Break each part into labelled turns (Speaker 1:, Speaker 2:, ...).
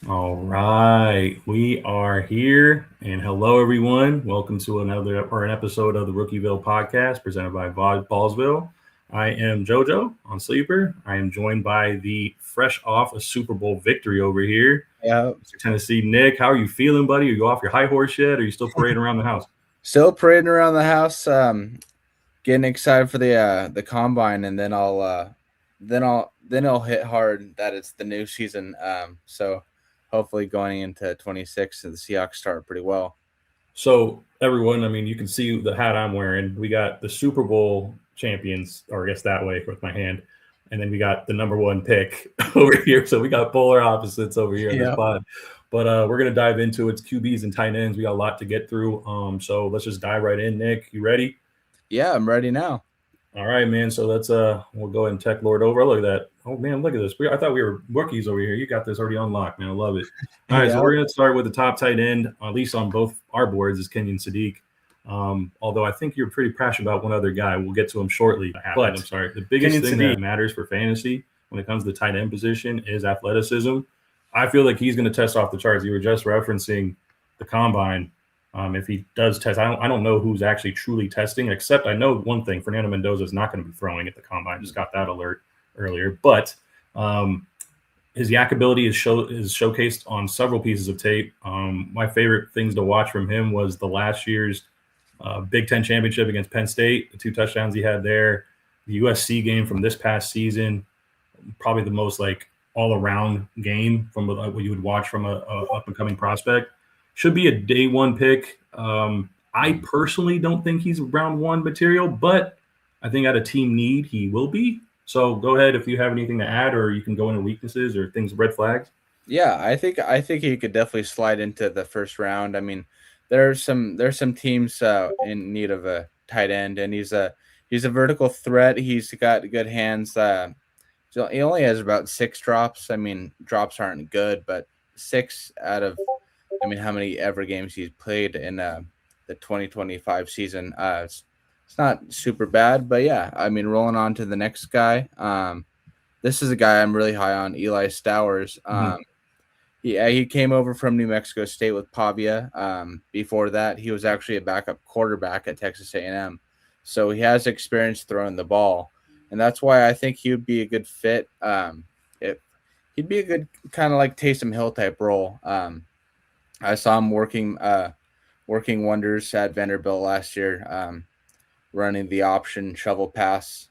Speaker 1: All right, we are here, and hello everyone. Welcome to an episode of the RookieVille podcast presented by Ballsville. I am JoJo on Sleeper. I am joined by the fresh off a Super Bowl victory over here,
Speaker 2: Yeah,
Speaker 1: Mr. Tennessee Nick. How are you feeling, buddy? Are you off your high horse yet? Or are you still parading around the house?
Speaker 2: still parading around the house, getting excited for the combine, and then I'll hit hard that it's the new season. So hopefully going into 26, the Seahawks start pretty well.
Speaker 1: So everyone, I mean, you can see the hat I'm wearing. We got the Super Bowl champions, or I guess that way with my hand, and then we got the number one pick over here. So we got polar opposites over here in this
Speaker 2: Yeah,
Speaker 1: pod. But we're gonna dive into its QBs and tight ends. We got a lot to get through. So let's just dive right in. Nick, you ready?
Speaker 2: yeah, I'm ready now.
Speaker 1: All right, man. So let's we'll go ahead and tech lord over. Look at that. Oh man, look at this. I thought we were rookies over here. You got this already unlocked, man. I love it. All right, so
Speaker 2: Yeah,
Speaker 1: we're gonna start with the top tight end, at least on both our boards, is Kenyon Sadiq. Although I think you're pretty passionate about one other guy. We'll get to him shortly. But I'm sorry, the biggest
Speaker 2: Kenyon
Speaker 1: thing
Speaker 2: Sadiq.
Speaker 1: that matters for fantasy when it comes to the tight end position is athleticism. I feel like he's going to test off the charts. You were just referencing the combine. If he does test, I don't know who's actually truly testing, except I know one thing: Fernando Mendoza is not going to be throwing at the combine. Just got that alert earlier, but his yak ability is showcased on several pieces of tape. My favorite things to watch from him was the last year's Big Ten championship against Penn State, the 2 touchdowns he had there, the USC game from this past season, probably the most like all around game from what you would watch from a up and coming prospect. Should be a day one pick. I personally don't think he's round one material, but I think at a team need he will be. So go ahead if you have anything to add, or you can go into weaknesses or things, red flags.
Speaker 2: Yeah, I think he could definitely slide into the first round. I mean, there's some teams in need of a tight end, and he's a vertical threat. He's got good hands. So he only has about 6 drops. I mean, drops aren't good, but six out of, I mean, how many ever games he's played in the 2025 season? It's not super bad, but yeah, I mean, rolling on to the next guy. This is a guy I'm really high on, Eli Stowers.
Speaker 1: Mhm.
Speaker 2: He came over from New Mexico State with Pavia. Before that, he was actually a backup quarterback at Texas A&M, so he has experience throwing the ball, and that's why I think he would be a good fit. If he'd be a good kind of like Taysom Hill type role. I saw him working wonders at Vanderbilt last year, running the option shovel pass,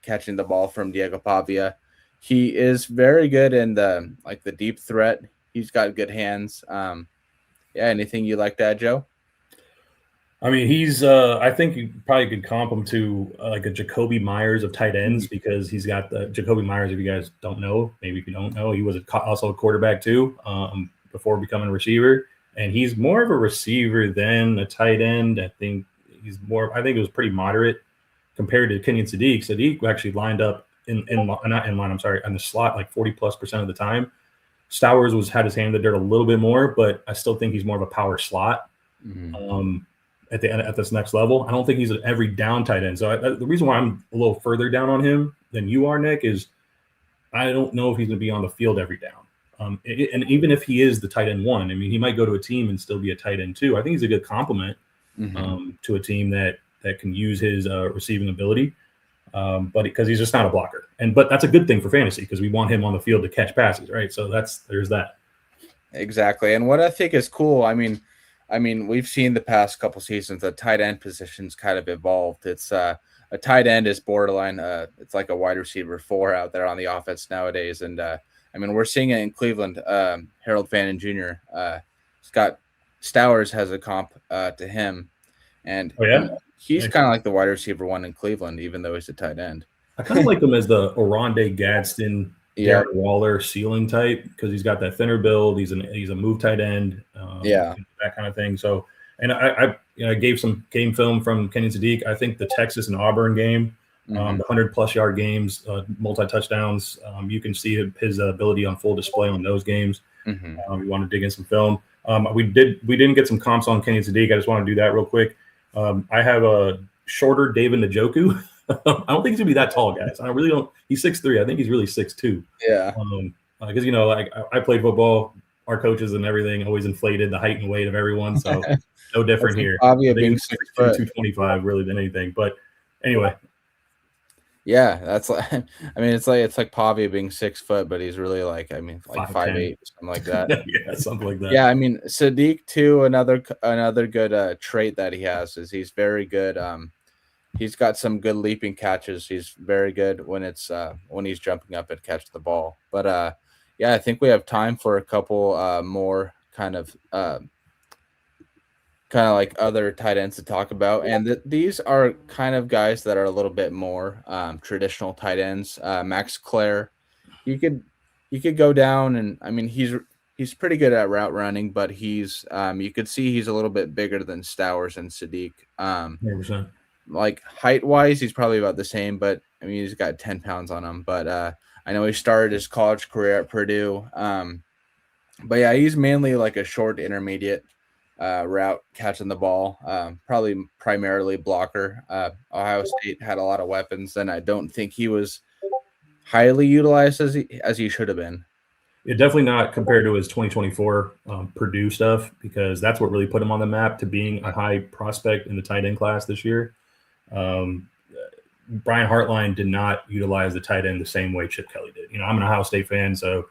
Speaker 2: catching the ball from Diego Pavia. He is very good in the deep threat. He's got good hands. Yeah, anything you like to add, Joe?
Speaker 1: I mean, he's. I think you probably could comp him to like a Jacoby Myers of tight ends because he's got the Jacoby Myers. If you guys don't know, maybe if you don't know, he was also a quarterback too before becoming a receiver, and he's more of a receiver than a tight end. I think he's more. I think it was pretty moderate compared to Kenyon Sadiq. Sadiq actually lined up in not in line. I'm sorry, on the slot like 40+% of the time. Stowers was had his hand in the dirt a little bit more, but I still think he's more of a power slot.
Speaker 2: Mm-hmm.
Speaker 1: Um, at this next level. I don't think he's an every down tight end. So the reason why I'm a little further down on him than you are, Nick, is I don't know if he's going to be on the field every down. And even if he is the tight end one, I mean, he might go to a team and still be a tight end two. I think he's a good complement
Speaker 2: Mm-hmm.
Speaker 1: to a team that can use his receiving ability. But because he's just not a blocker, but that's a good thing for fantasy because we want him on the field to catch passes, right? So there's that.
Speaker 2: Exactly. And what I think is cool, I mean, we've seen the past couple seasons the tight end positions kind of evolved. It's a tight end is borderline. It's like a wide receiver 4 out there on the offense nowadays, and I mean we're seeing it in Cleveland. Harold Fannin Jr. Scott Stowers has a comp to him, and
Speaker 1: Oh yeah.
Speaker 2: he's kind of like the wide receiver 1 in Cleveland, even though he's a tight end.
Speaker 1: I kind of like him as the Oronde Gadsden,
Speaker 2: Yeah,
Speaker 1: Darren Waller ceiling type because he's got that thinner build. He's a move tight end,
Speaker 2: yeah,
Speaker 1: that kind of thing. So, and I gave some game film from Kenyon Sadiq. I think the Texas and Auburn game,
Speaker 2: mm-hmm.
Speaker 1: the 100+ yard games, multi touchdowns. You can see his ability on full display on those games.
Speaker 2: Mm-hmm.
Speaker 1: You want to dig in some film. We didn't get some comps on Kenyon Sadiq. I just want to do that real quick. I have a shorter David Njoku. I don't think he's gonna be that tall, guys. I really don't. He's 6'3". I think he's really 6'2".
Speaker 2: Yeah,
Speaker 1: Because like I played football. our coaches and everything always inflated the height and weight of everyone. So no different
Speaker 2: That's like
Speaker 1: here.
Speaker 2: Pavia
Speaker 1: I think
Speaker 2: being
Speaker 1: it's
Speaker 2: 6 foot.
Speaker 1: 225 really than anything. But anyway,
Speaker 2: Yeah, that's like I mean it's like Pavia being 6 foot, but he's really like 5'8", something like that.
Speaker 1: Yeah, something like that.
Speaker 2: Yeah, I mean Sadiq too. Another good trait that he has is he's very good. He's got some good leaping catches. He's very good when he's jumping up and catch the ball. But yeah, I think we have time for a couple more kind of like other tight ends to talk about, and these are kind of guys that are a little bit more traditional tight ends. Max Clare, you could go down, and I mean he's pretty good at route running, but he's you could see he's a little bit bigger than Stowers and Sadiq.
Speaker 1: 100%.
Speaker 2: Like height wise, he's probably about the same, but I mean he's got 10 pounds on him. But I know he started his college career at Purdue. But yeah, he's mainly like a short intermediate route catching the ball, probably primarily blocker. Ohio State had a lot of weapons, and I don't think he was highly utilized as he should have been.
Speaker 1: Yeah, definitely not compared to his 2024 Purdue stuff, because that's what really put him on the map to being a high prospect in the tight end class this year. Brian Hartline did not utilize the tight end the same way Chip Kelly did. I'm an Ohio State fan, so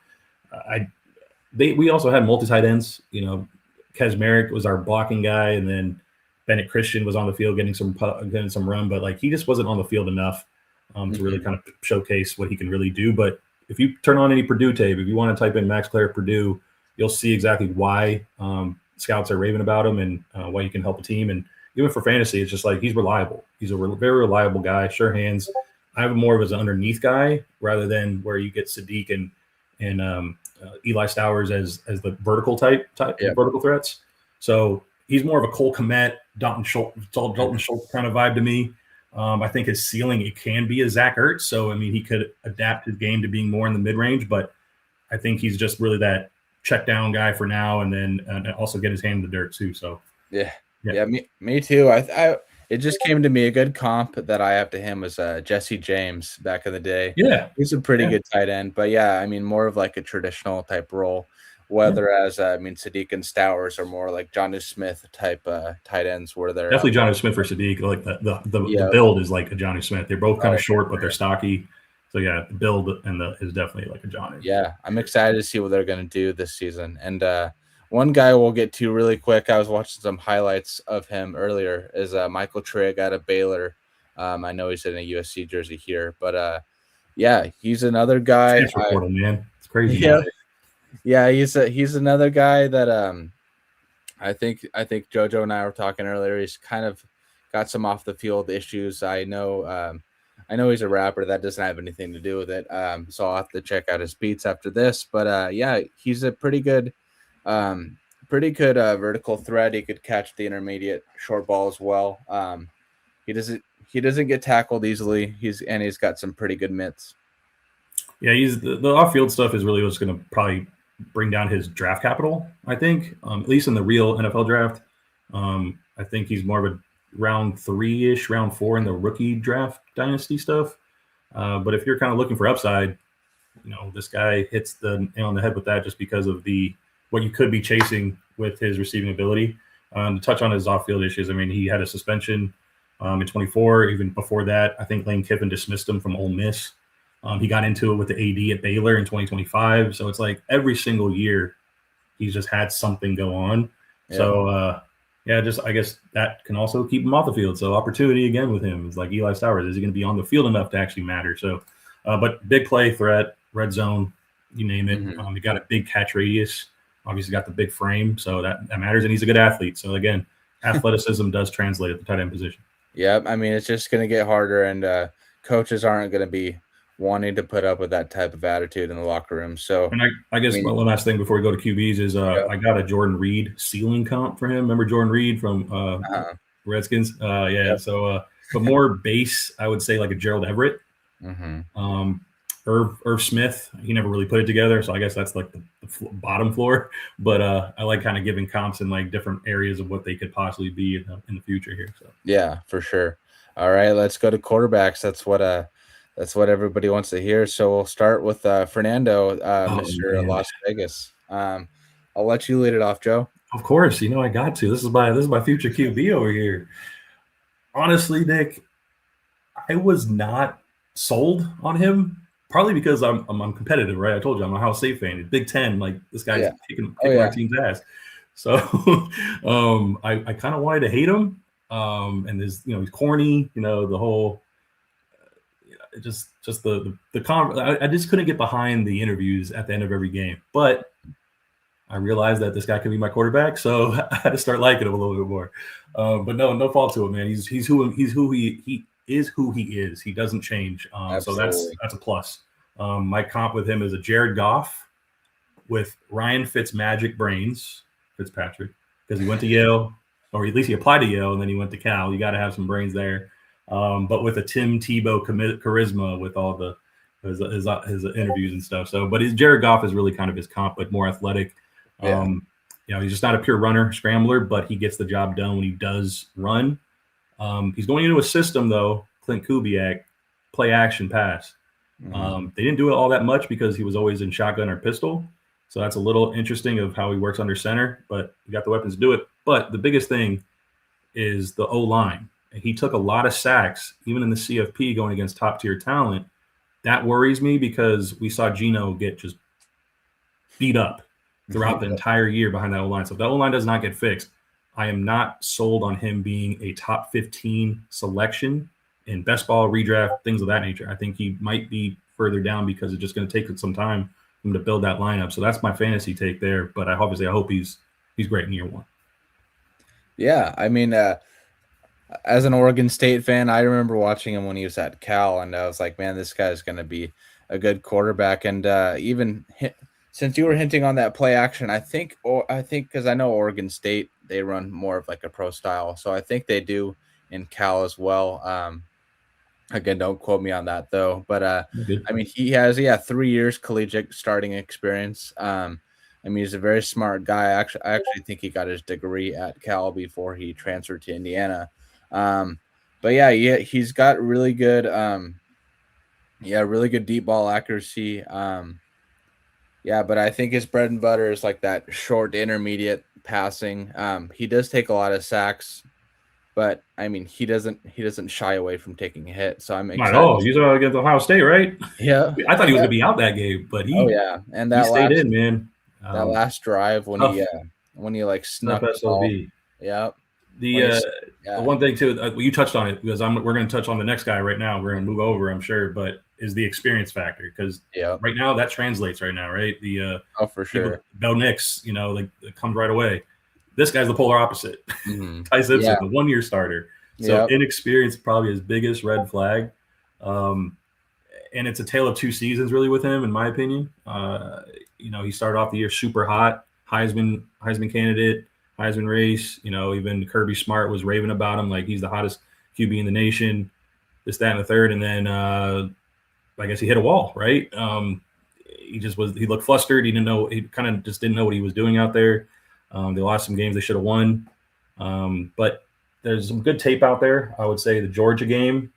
Speaker 1: we also had multi tight ends. Kesmerick was our blocking guy, and then Bennett Christian was on the field getting some run, but like he just wasn't on the field enough to really kind of showcase what he can really do. But if you turn on any Purdue tape, if you want to type in Max Clare Purdue, you'll see exactly why scouts are raving about him and why you can help a team. And even for fantasy, it's just like he's reliable. He's a very reliable guy, sure hands. I have more of as an underneath guy rather than where you get Sadiq and Eli Stowers as the vertical type vertical threats. So he's more of a Cole Kmet, Dalton Schultz kind of vibe to me. I think his ceiling, it can be a Zach Ertz. So, I mean, he could adapt his game to being more in the mid-range, but I think he's just really that check down guy for now, and then also get his hand in the dirt too. So,
Speaker 2: yeah, me too. It just came to me, a good comp that I have to him was Jesse James back in the day.
Speaker 1: Yeah,
Speaker 2: he's a pretty good tight end, but yeah, I mean more of like a traditional type role. Whereas Sadiq and Stowers are more like Jonnu Smith type tight ends, where they're
Speaker 1: definitely Jonnu Smith or Sadiq. Like the build is like a Jonnu Smith. They're both kind of short, but they're stocky. So yeah, the build is definitely like a Jonnu.
Speaker 2: Yeah, I'm excited to see what they're going to do this season. And one guy we'll get to really quick, I was watching some highlights of him earlier, is Michael Trigg out of Baylor. I know he's in a USC jersey here, but yeah, he's another guy.
Speaker 1: Portal, man, it's crazy.
Speaker 2: Yeah, he's another guy that I think JoJo and I were talking earlier. He's kind of got some off the field issues. I know he's a rapper. That doesn't have anything to do with it. So I'll have to check out his beats after this. But yeah, he's a pretty good vertical threat. He could catch the intermediate short ball as well. He doesn't get tackled easily. He's got some pretty good mitts.
Speaker 1: Yeah, he's the off-field stuff is really what's going to probably bring down his draft capital, I think, at least in the real NFL draft. I think he's more of a round 3-ish, round 4 in the rookie draft dynasty stuff. But if you're kind of looking for upside, this guy hits the nail on the head with that, just because of what you could be chasing with his receiving ability. To touch on his off-field issues, I mean, he had a suspension in 24. Even before that, I think Lane Kiffin dismissed him from Ole Miss. He got into it with the AD at Baylor in 2025. So it's like every single year he's just had something go on. Yeah. So, I guess that can also keep him off the field. So opportunity again with him is like Eli Stowers. Is he going to be on the field enough to actually matter? So, but big play threat, red zone, you name it. He got a big catch radius. Obviously got the big frame. So that matters. And he's a good athlete. So again, athleticism does translate at the tight end position.
Speaker 2: Yeah. I mean, it's just going to get harder, and coaches aren't going to be wanting to put up with that type of attitude in the locker room. So,
Speaker 1: and I guess one last thing before we go to QBs is I got a Jordan Reed ceiling comp for him. Remember Jordan Reed from Redskins? So, but more base, I would say like a Gerald Everett. Irv Smith, he never really put it together, so I guess that's like the bottom floor. But I like kind of giving comps in like different areas of what they could possibly be in the future here. So
Speaker 2: yeah, for sure. All right, let's go to quarterbacks. That's what everybody wants to hear. So we'll start with Fernando, Mr. Las Vegas. I'll let you lead it off, Joe.
Speaker 1: Of course, I got to. This is my future QB over here. Honestly, Nick, I was not sold on him. Partly because I'm competitive, right? I told you I'm a Ohio State fan. Big Ten, like this guy's
Speaker 2: Yeah.
Speaker 1: kicking
Speaker 2: Oh
Speaker 1: our
Speaker 2: yeah.
Speaker 1: team's ass. So I kind of wanted to hate him. And he's corny. The whole just I just couldn't get behind the interviews at the end of every game. But I realized that this guy could be my quarterback, so I had to start liking him a little bit more. But no fault to him, man. He's who he is. Who he is. He doesn't change. So
Speaker 2: Absolutely.
Speaker 1: that's a plus. My comp with him is a Jared Goff with Ryan Fitzpatrick, because he went to Yale, or at least he applied to Yale, and then he went to Cal. You got to have some brains there. But with a Tim Tebow charisma with all the his interviews and stuff. So, but his Jared Goff is really kind of his comp, but more athletic.
Speaker 2: Yeah.
Speaker 1: He's just not a pure runner, scrambler, but he gets the job done when he does run. He's going into a system, though, Clint Kubiak, play action pass. They didn't do it all that much because he was always in shotgun or pistol. So that's a little interesting of how he works under center, but he got the weapons to do it. But the biggest thing is the O-line. He took a lot of sacks, even in the CFP going against top-tier talent. That worries me because we saw Geno get just beat up throughout the entire year behind that O-line. So if that O-line does not get fixed, I am not sold on him being a top 15 selection in best ball, redraft, things of that nature. I think he might be further down because it's just going to take some time for him to build that lineup. So that's my fantasy take there. But I hope he's great in year one.
Speaker 2: Yeah, I mean, as an Oregon State fan, I remember watching him when he was at Cal, and I was like, man, this guy's going to be a good quarterback. And since you were hinting on that play action, I think because I know Oregon State, they run more of like a pro style, so I think they do in Cal as well. Again, don't quote me on that though, but I mean, he has 3 years collegiate starting experience. I mean, he's a very smart guy. I actually think he got his degree at Cal before he transferred to Indiana. But yeah, he's got really good, really good deep ball accuracy. Yeah, but I think his bread and butter is like that short to intermediate passing. He does take a lot of sacks, but I mean, he doesn't shy away from taking a hit. So I'm
Speaker 1: Not at
Speaker 2: excited.
Speaker 1: all. He's against Ohio State, right?
Speaker 2: Yeah,
Speaker 1: I thought he was going to be out that game, but
Speaker 2: oh yeah, and
Speaker 1: he stayed in, man.
Speaker 2: that last drive when
Speaker 1: Tough,
Speaker 2: he like
Speaker 1: tough
Speaker 2: snuck the ball.
Speaker 1: SOB.
Speaker 2: Yeah.
Speaker 1: The one thing too, you touched on it because we're going to touch on the next guy right now. We're going to move over, I'm sure, but is the experience factor because right now that translates right now, right?
Speaker 2: For sure.
Speaker 1: Bo Nix, like it comes right away. This guy's the polar opposite.
Speaker 2: Mm-hmm.
Speaker 1: Ty Simpson, the 1 year starter. So inexperience probably his biggest red flag. And it's a tale of two seasons really with him, in my opinion. He started off the year super hot, Heisman candidate, Heisman race. Even Kirby Smart was raving about him like he's the hottest QB in the nation, this, that, and the third. And then I guess he hit a wall, right? He looked flustered. He kind of just didn't know what he was doing out there. They lost some games they should have won. But there's some good tape out there. I would say the Georgia game,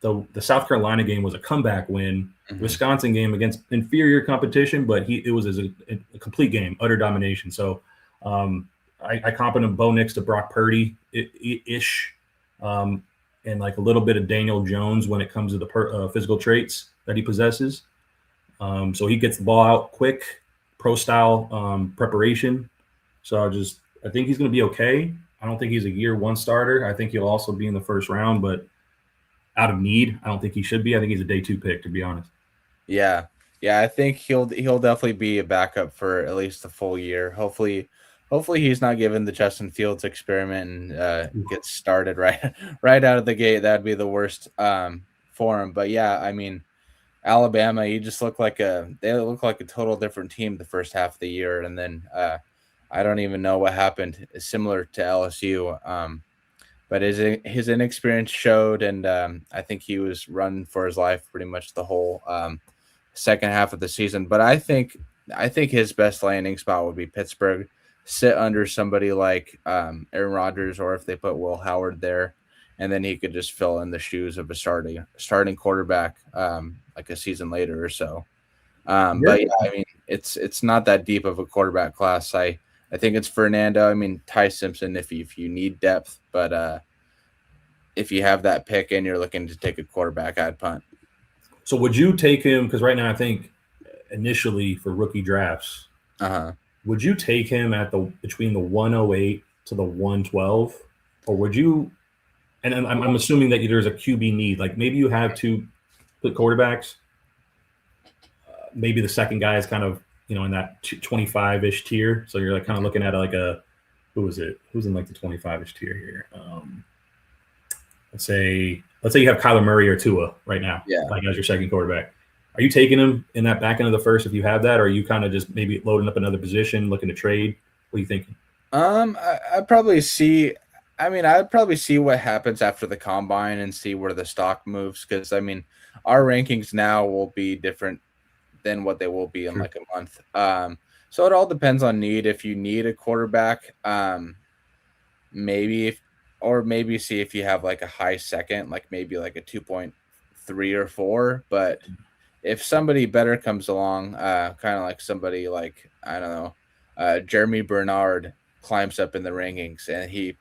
Speaker 1: the South Carolina game was a comeback win. Mm-hmm. Wisconsin game against inferior competition, but it was a complete game, utter domination. So I comp him Bo Nix to Brock Purdy ish, and like a little bit of Daniel Jones when it comes to the physical traits that he possesses. So he gets the ball out quick, pro style preparation. So I think he's going to be okay. I don't think he's a year one starter. I think he'll also be in the first round, but out of need, I don't think he should be. I think he's a day 2 pick, to be honest.
Speaker 2: Yeah. I think he'll definitely be a backup for at least the full year. Hopefully he's not given the Justin Fields experiment and gets started right out of the gate. That'd be the worst for him. But yeah, I mean, Alabama, they look like a total different team the first half of the year, and then I don't even know what happened. It's similar to LSU, but his inexperience showed, and I think he was running for his life pretty much the whole second half of the season. But I think his best landing spot would be Pittsburgh. Sit under somebody like Aaron Rodgers, or if they put Will Howard there, and then he could just fill in the shoes of a starting quarterback like a season later or so. But yeah, I mean, it's not that deep of a quarterback class. I think it's Fernando. I mean, Ty Simpson if you need depth, but if you have that pick and you're looking to take a quarterback, I'd punt.
Speaker 1: So would you take him? Because right now I think initially for rookie drafts, would you take him at between the 108 to the 112, or would you? And I'm assuming that there's a QB need. Like maybe you have two quarterbacks. Maybe the second guy is kind of in that 25-ish tier. So you're like kind of looking at like a who is it? Who's in like the 25-ish tier here? Let's say you have Kyler Murray or Tua right now, like as your second quarterback. Are you taking him in that back end of the first if you have that, or are you kind of just maybe loading up another position, looking to trade? What are you thinking?
Speaker 2: I'd probably see. I mean, I'd probably see what happens after the combine and see where the stock moves. Because I mean, our rankings now will be different than what they will be in like a month. So it all depends on need. If you need a quarterback, maybe see if you have like a high second, like maybe like a 2.3 or 4. But if somebody better comes along, kind of like somebody like, I don't know, Jeremy Bernard climbs up in the rankings and he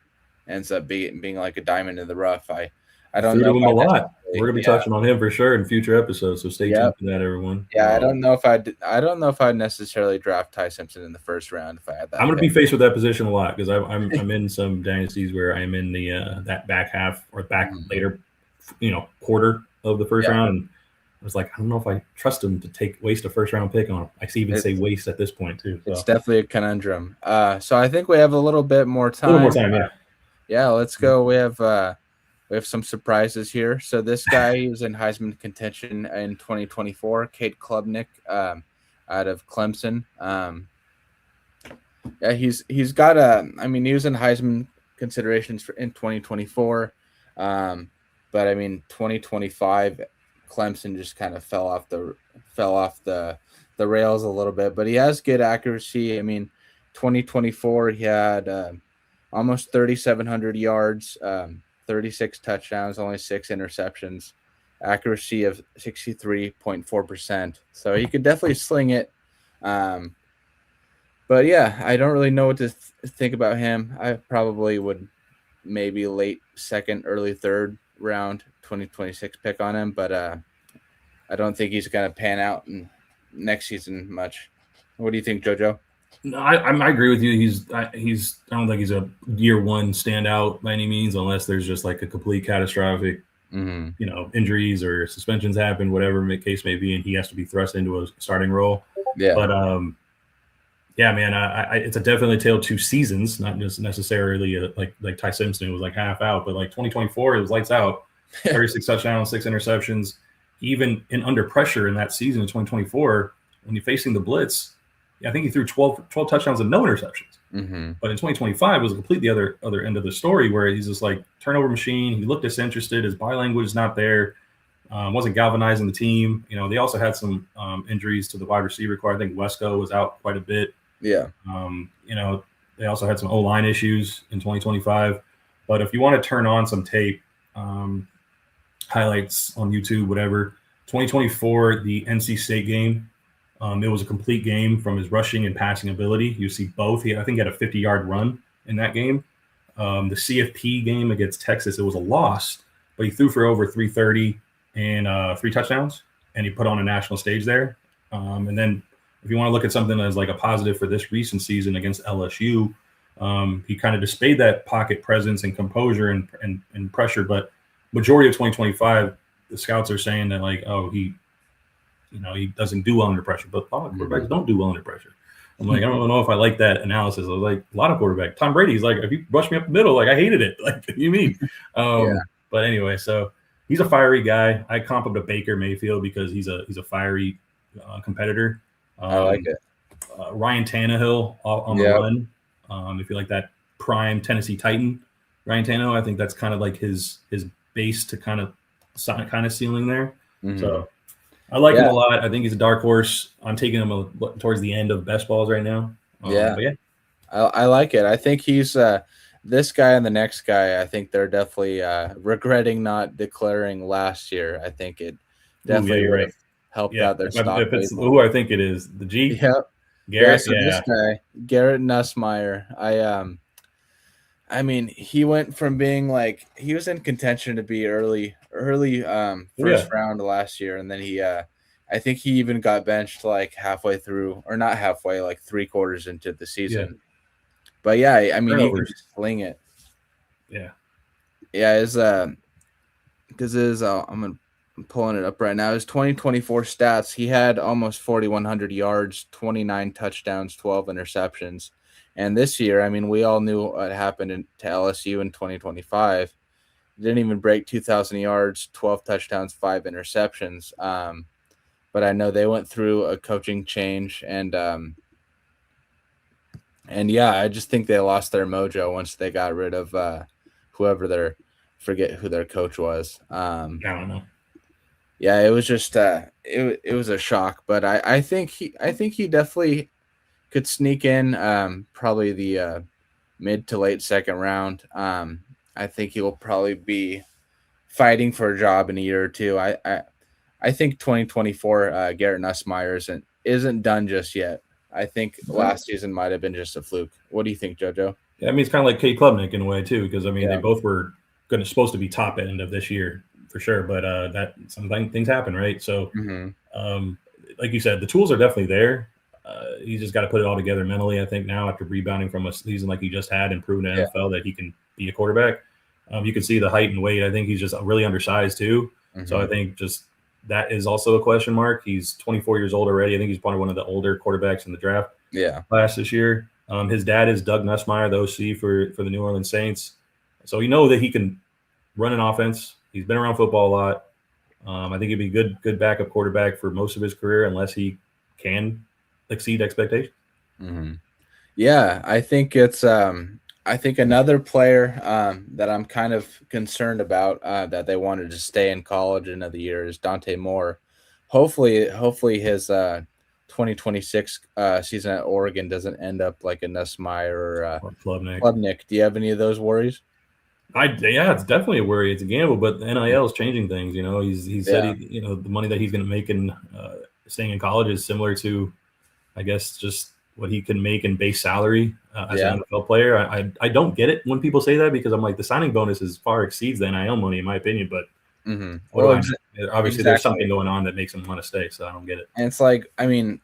Speaker 2: ends up being like a diamond in the rough. I don't know
Speaker 1: him a lot. We're gonna be touching on him for sure in future episodes, so stay tuned for that, everyone.
Speaker 2: Yeah, I don't know if I'd necessarily draft Ty Simpson in the first round if I had that.
Speaker 1: I'm gonna be faced with that position a lot because I'm in some dynasties where I'm in the that back half or back later, quarter of the first round. And I was like, I don't know if I trust him to waste a first round pick on him. I even say waste at this point too. So.
Speaker 2: It's definitely a conundrum. So I think we have a little bit more time.
Speaker 1: A little more time, yeah.
Speaker 2: Yeah, let's go. We have some surprises here. So this guy was in Heisman contention in 2024, Cade Klubnik, out of Clemson. Yeah, he's got he was in Heisman considerations in 2024, but I mean 2025, Clemson just kind of fell off the rails a little bit. But he has good accuracy. I mean, 2024 he had almost 3,700 yards. 36 touchdowns, only 6 interceptions, accuracy of 63.4%. So he could definitely sling it. But yeah, I don't really know what to think about him. I probably would maybe late second, early third round 2026 pick on him, but I don't think he's going to pan out in next season much. What do you think, JoJo?
Speaker 1: No, I agree with you. I don't think he's a year one standout by any means, unless there's just like a complete catastrophic, injuries or suspensions happen, whatever the case may be, and he has to be thrust into a starting role.
Speaker 2: Yeah.
Speaker 1: But yeah, man, it's a definitely tale of two seasons, not just necessarily like Ty Simpson was like half out, but like 2024, it was lights out, 36 touchdowns, 6 interceptions, even in under pressure in that season in 2024 when you're facing the blitz. I think he threw 12 touchdowns and no interceptions.
Speaker 2: Mm-hmm.
Speaker 1: But in 2025 was completely other end of the story where he's just like turnover machine. He looked disinterested. His body language is not there. Wasn't galvanizing the team. They also had some injuries to the wide receiver core. I think Wesco was out quite a bit.
Speaker 2: Yeah.
Speaker 1: They also had some O-line issues in 2025. But if you want to turn on some tape, highlights on YouTube, whatever, 2024, the NC State game, it was a complete game from his rushing and passing ability. You see both. I think he had a 50-yard run in that game. The CFP game against Texas, it was a loss, but he threw for over 330 and 3 touchdowns, and he put on a national stage there. And then if you want to look at something as like a positive for this recent season against LSU, he kind of displayed that pocket presence and composure and pressure. But majority of 2025, the scouts are saying that like, oh, he doesn't do well under pressure, but a lot of quarterbacks don't do well under pressure. I'm like, I don't know if I like that analysis. I was like, a lot of quarterbacks. Tom Brady's like, if you rush me up the middle, like I hated it. Like, what do you mean? But anyway, so he's a fiery guy. I comp him to Baker Mayfield because he's a fiery competitor.
Speaker 2: I like it.
Speaker 1: Ryan Tannehill on the run. If you like that prime Tennessee Titan, Ryan Tannehill, I think that's kind of like his base to kind of ceiling there.
Speaker 2: Mm-hmm.
Speaker 1: So. I like him a lot. I think he's a dark horse. I'm taking him towards the end of best balls right now.
Speaker 2: I like it. I think he's this guy and the next guy. I think they're definitely regretting not declaring last year. I think it definitely helped
Speaker 1: Yeah,
Speaker 2: out their stock
Speaker 1: if
Speaker 2: way
Speaker 1: it's
Speaker 2: more.
Speaker 1: who I think it is, the G
Speaker 2: Yep. Yeah,
Speaker 1: Garrett.
Speaker 2: so this
Speaker 1: Yeah,
Speaker 2: guy, Garrett Nussmeier, I mean, he went from being like he was in contention to be early
Speaker 1: yeah,
Speaker 2: first round last year, and then I think he even got benched like halfway through, or not halfway, like 3/4 into the
Speaker 1: yeah.
Speaker 2: season. But yeah, I mean, he can
Speaker 1: Turnovers.
Speaker 2: just sling it.
Speaker 1: Yeah,
Speaker 2: Yeah, his because I'm pulling it up right now. His 2024 stats, he had almost 4,100 yards, 29 touchdowns, 12 interceptions. And this year, I mean, we all knew what happened to LSU in 2025. Didn't even break 2,000 yards, 12 touchdowns, 5 interceptions. But I know they went through a coaching change, and yeah, I just think they lost their mojo once they got rid of whoever their forget who their coach was.
Speaker 1: I don't know.
Speaker 2: Yeah, it was just it was a shock, but I think he definitely could sneak in probably the mid to late second round. I think he will probably be fighting for a job in a year or two. I think 2024 Garrett Nussmeier isn't done just yet. I think last season might have been just a fluke. What do you think, JoJo?
Speaker 1: Yeah, I mean, it's kind of like Kate Klubnik in a way too, because I mean, they
Speaker 2: Yeah.
Speaker 1: both were supposed to be top end of this year for sure, but that sometimes things happen, right? So,
Speaker 2: Mm-hmm.
Speaker 1: um, like you said, the tools are definitely there. He's just got to put it all together mentally. I think now after rebounding from a season like he just had and proving to
Speaker 2: Yeah.
Speaker 1: NFL that he can be a quarterback, you can see the height and weight. I think he's just really undersized too. So I
Speaker 2: Mm-hmm.
Speaker 1: think just that is also a question mark. He's 24 years old already. I think he's probably one of the older quarterbacks in the draft
Speaker 2: Yeah.
Speaker 1: class this year. His dad is Doug Nussmeier, the OC for the New Orleans Saints. So you know that he can run an offense. He's been around football a lot. I think he'd be good backup quarterback for most of his career unless he can exceed expectations.
Speaker 2: Mm-hmm. Yeah, I think another player that I'm kind of concerned about that they wanted to stay in college another year is Dante Moore. Hopefully his 2026 season at Oregon doesn't end up like a Nussmeier or
Speaker 1: Or Klubnik.
Speaker 2: Klubnik. Do you have any of those worries?
Speaker 1: Yeah, it's definitely a worry. It's a gamble, but the NIL is changing things. You know, he said
Speaker 2: Yeah.
Speaker 1: the money that he's going to make in staying in college is similar to, I guess, just what he can make in base salary as
Speaker 2: Yeah.
Speaker 1: an NFL player. I don't get it when people say that because I'm like the signing bonus is far exceeds the NIL money in my opinion. But
Speaker 2: Mm-hmm.
Speaker 1: what do
Speaker 2: Well,
Speaker 1: I know? Obviously, there's
Speaker 2: exactly.
Speaker 1: something going on that makes him want to stay, so I don't get it.
Speaker 2: And it's like, I mean,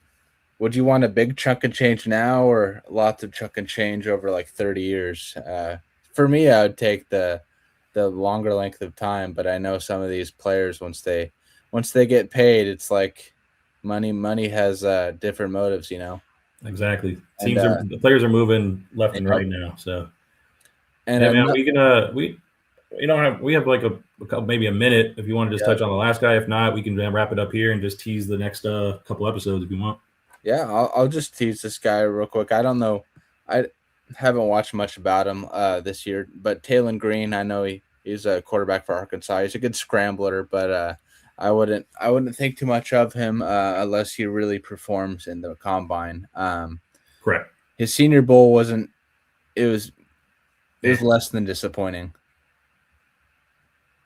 Speaker 2: would you want a big chunk of change now or lots of chunk and change over like 30 years? For me, I would take the longer length of time, but I know some of these players once they get paid, it's like money has different motives, you know.
Speaker 1: Exactly.
Speaker 2: And
Speaker 1: The players are moving left and
Speaker 2: yep.
Speaker 1: right now. So
Speaker 2: And
Speaker 1: yeah, man, we have like a couple, maybe a minute if you want to just
Speaker 2: yeah,
Speaker 1: touch on the last guy. If not, we can wrap it up here and just tease the next couple episodes if you want.
Speaker 2: yeah, I'll just tease this guy real quick. I don't know, I haven't watched much about him this year, but Taylon Green, I know he's a quarterback for Arkansas. He's a good scrambler, but I wouldn't think too much of him unless he really performs in the combine.
Speaker 1: Correct.
Speaker 2: His Senior Bowl wasn't. It was less than disappointing.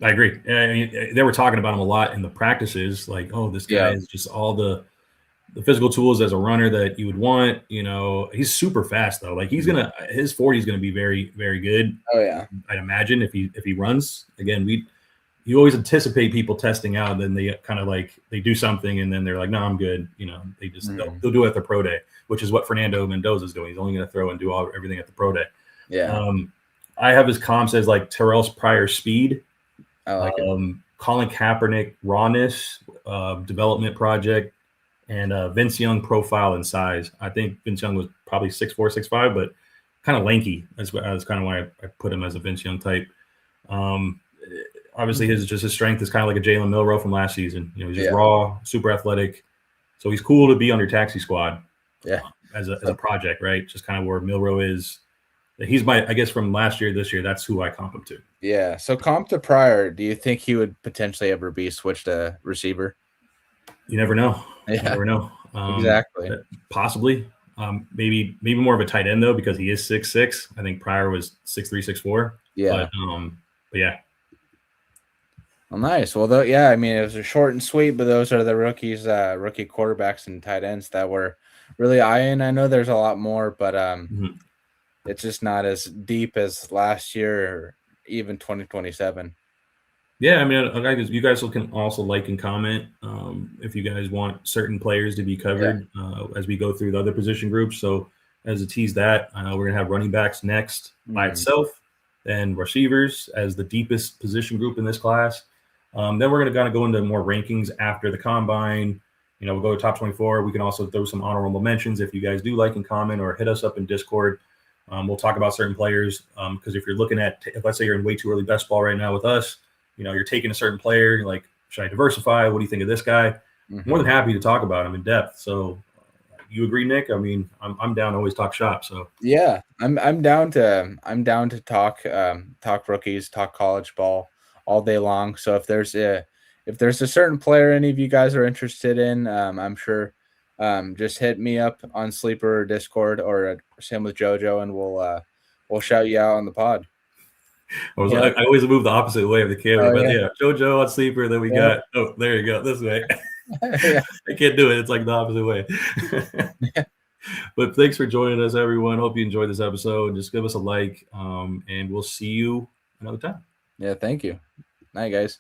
Speaker 1: I agree. I mean, they were talking about him a lot in the practices, like, oh, this guy
Speaker 2: Yeah.
Speaker 1: is just all the physical tools as a runner that you would want. You know, he's super fast though. Like his 40 is gonna be very, very good.
Speaker 2: Oh yeah.
Speaker 1: I'd imagine if he runs again, you always anticipate people testing out, then they kind of like they do something and then they're like, no, I'm good. You know, they just they'll do it at the pro day, which is what Fernando Mendoza is doing. He's only going to throw and do everything at the pro day.
Speaker 2: Yeah.
Speaker 1: I have his comps as like Terrell's prior speed,
Speaker 2: I like it.
Speaker 1: Colin Kaepernick rawness, development project, and Vince Young profile and size. I think Vince Young was probably 6'4", 6'5", but kind of lanky. That's kind of why I put him as a Vince Young type. Obviously, his strength is kind of like a Jalen Milroe from last season. You know, he's just raw, super athletic. So he's cool to be under taxi squad.
Speaker 2: Yeah,
Speaker 1: as a project, right? Just kind of where Milroe is. He's I guess from last year, this year, that's who I comp him to.
Speaker 2: Yeah. So comp to Pryor, do you think he would potentially ever be switched to receiver?
Speaker 1: You never know.
Speaker 2: Yeah,
Speaker 1: you never know.
Speaker 2: Exactly.
Speaker 1: Possibly. Maybe more of a tight end though, because he is 6'6". I think Pryor was 6'3", 6'4".
Speaker 2: Yeah.
Speaker 1: But yeah.
Speaker 2: Well, nice. Well, yeah, I mean, it was a short and sweet, but those are the rookie quarterbacks and tight ends that were really eyeing. I know there's a lot more, but
Speaker 1: Mhm.
Speaker 2: it's just not as deep as last year or even 2027.
Speaker 1: Yeah, I mean, you guys can also like and comment if you guys want certain players to be
Speaker 2: Yeah.
Speaker 1: covered as we go through the other position groups. So, as a tease that, we're gonna have running backs next by
Speaker 2: Mm.
Speaker 1: itself, then receivers as the deepest position group in this class. Then we're gonna kind of go into more rankings after the combine. We'll go to top 24. We can also throw some honorable mentions if you guys do like and comment or hit us up in Discord. We'll talk about certain players because if you're looking at, if let's say you're in way too early best ball right now with us, you're taking a certain player, you're like, should I diversify? What do you think of this guy? More than
Speaker 2: Mhm.
Speaker 1: happy to talk about him in depth. So, you agree, Nick? I mean, I'm down to always talk shop. So,
Speaker 2: Yeah, I'm down to talk rookies, talk college ball all day long. So if there's a certain player any of you guys are interested in, I'm sure just hit me up on Sleeper or Discord or same with JoJo, and we'll shout you out on the pod. Yep.
Speaker 1: I always move the opposite way of the camera,
Speaker 2: Oh
Speaker 1: but
Speaker 2: yeah.
Speaker 1: yeah, JoJo on sleeper. Then we
Speaker 2: Yep.
Speaker 1: got, oh, there you go, this way.
Speaker 2: Yeah.
Speaker 1: I can't do it. It's like the opposite way. But thanks for joining us, everyone. Hope you enjoyed this episode. Just give us a like, and we'll see you another time.
Speaker 2: Yeah. Thank you. Night, guys.